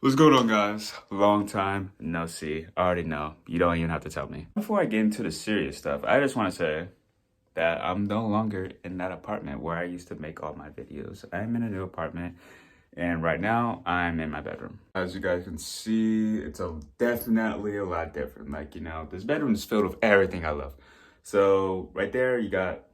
What's going on, guys? Long time no see. I already know. You don't even have to tell me. Before I get into the serious stuff, I just want to say that I'm no longer in that apartment where I used to make all my videos. I'm in a new apartment, and right now I'm in my bedroom. As you guys can see, it's definitely a lot different. This bedroom is filled with everything I love. So right there, you got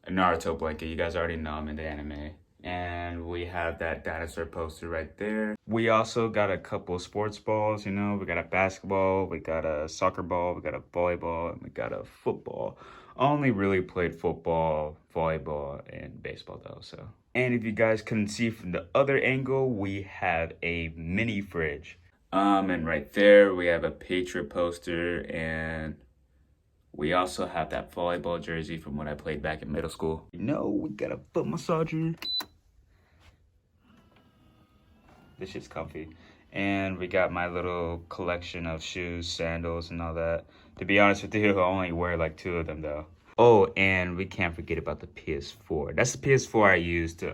a Naruto blanket. You guys already know I'm in the anime. And we have that dinosaur poster right there. We also got a couple sports balls, we got a basketball, we got a soccer ball, we got a volleyball, and we got a football. Only really played football, volleyball, and baseball though, so. And if you guys couldn't see from the other angle, we have a mini fridge. And right there we have a Patriot poster, and we also have that volleyball jersey from when I played back in middle school. We got a foot massager. This shit's comfy. And we got my little collection of shoes, sandals, and all that. To be honest with you, I only wear like 2 of them though. Oh, and we can't forget about the PS4. That's the PS4 I used to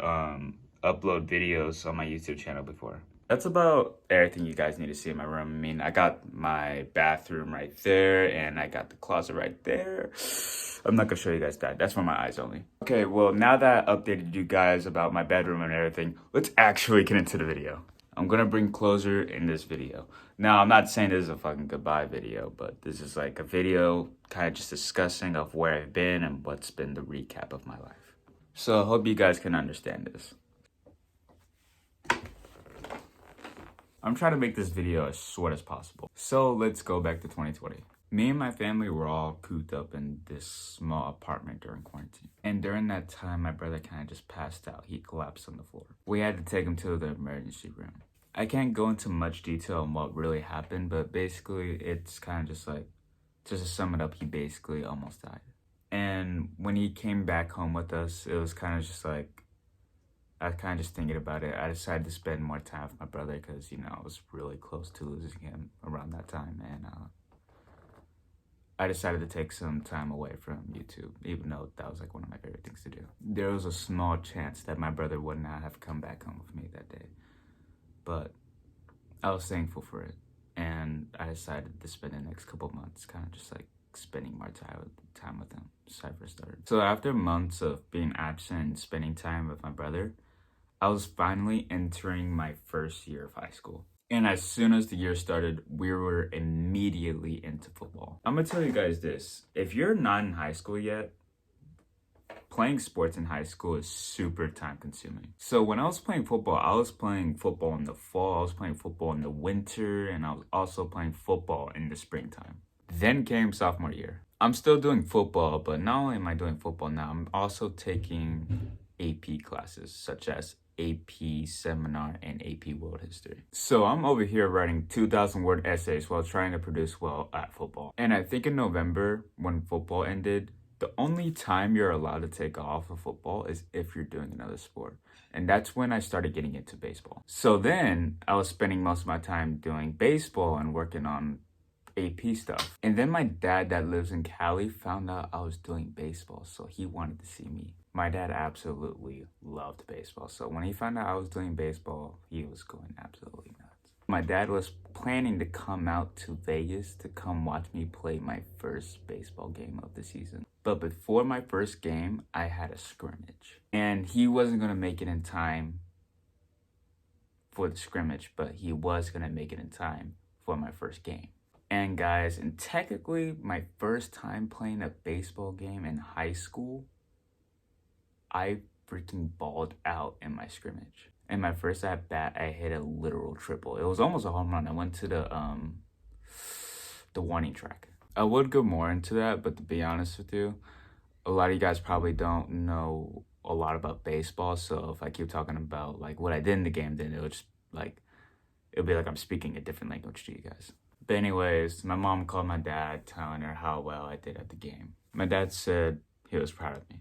upload videos on my YouTube channel before. That's about everything you guys need to see in my room. I mean, I got my bathroom right there, and I got the closet right there. I'm not gonna show you guys that. That's for my eyes only. Okay, well, now that I updated you guys about my bedroom and everything, let's actually get into the video. I'm gonna bring closure in this video. Now, I'm not saying this is a fucking goodbye video, but this is like a video kind of just discussing of where I've been and what's been the recap of my life. So I hope you guys can understand this. I'm trying to make this video as short as possible. So let's go back to 2020. Me and my family were all cooped up in this small apartment during quarantine. And during that time, my brother kind of just passed out. He collapsed on the floor. We had to take him to the emergency room. I can't go into much detail on what really happened, but basically it's kind of just like, just to sum it up, he basically almost died. And when he came back home with us, it was kind of just like, I was kind of just thinking about it. I decided to spend more time with my brother because, I was really close to losing him around that time. And I decided to take some time away from YouTube, even though that was like one of my favorite things to do. There was a small chance that my brother would not have come back home with me that day. But I was thankful for it. And I decided to spend the next couple months kind of just like spending more time with him since I first started. So after months of being absent and spending time with my brother, I was finally entering my first year of high school. And as soon as the year started, we were immediately into football. I'm gonna tell you guys this. If you're not in high school yet, playing sports in high school is super time consuming. So when I was playing football in the fall, I was playing football in the winter, and I was also playing football in the springtime. Then came sophomore year. I'm still doing football, but not only am I doing football now, I'm also taking AP classes such as AP Seminar and AP World History. So I'm over here writing 2,000 word essays while trying to produce well at football. And I think in November, when football ended, the only time you're allowed to take off of football is if you're doing another sport. And that's when I started getting into baseball. So then I was spending most of my time doing baseball and working on AP stuff. And then my dad that lives in Cali found out I was doing baseball, so he wanted to see me. My dad absolutely loved baseball, so when he found out I was doing baseball, he was going absolutely nuts. My dad was planning to come out to Vegas to come watch me play my first baseball game of the season. But before my first game, I had a scrimmage. And he wasn't going to make it in time for the scrimmage, but he was going to make it in time for my first game. And guys, and technically my first time playing a baseball game in high school, I freaking balled out in my scrimmage. In my first at bat, I hit a literal triple. It was almost a home run. I went to the warning track. I would go more into that, but to be honest with you, a lot of you guys probably don't know a lot about baseball. So if I keep talking about like what I did in the game, then it'll be like I'm speaking a different language to you guys. But anyways, my mom called my dad telling her how well I did at the game. My dad said he was proud of me.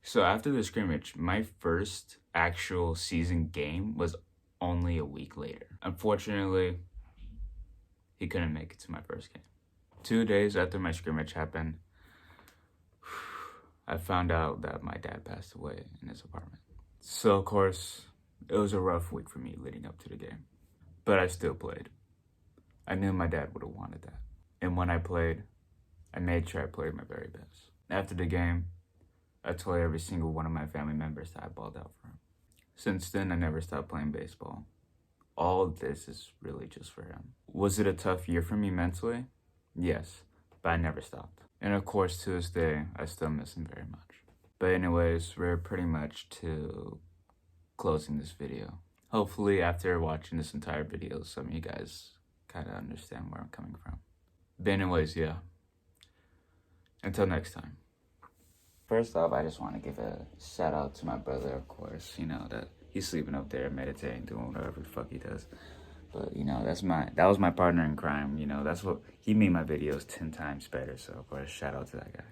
So after the scrimmage, my first actual season game was only a week later. Unfortunately, he couldn't make it to my first game. 2 days after my scrimmage happened, I found out that my dad passed away in his apartment. So of course, it was a rough week for me leading up to the game. but I still played. I knew my dad would have wanted that. And when I played, I made sure I played my very best. After the game, I told every single one of my family members that I balled out for him. Since then, I never stopped playing baseball. All of this is really just for him. Was it a tough year for me mentally? Yes, but I never stopped. And of course, to this day, I still miss him very much. But anyways, we're pretty much to closing this video. Hopefully, after watching this entire video, some of you guys kind of understand where I'm coming from. But anyways, yeah. Until next time. First off, I just want to give a shout out to my brother, of course. You know, that he's sleeping up there, meditating, doing whatever the fuck he does. But, you know, that was my partner in crime. You know, that's what, he made my videos 10 times better. So, of course, shout out to that guy.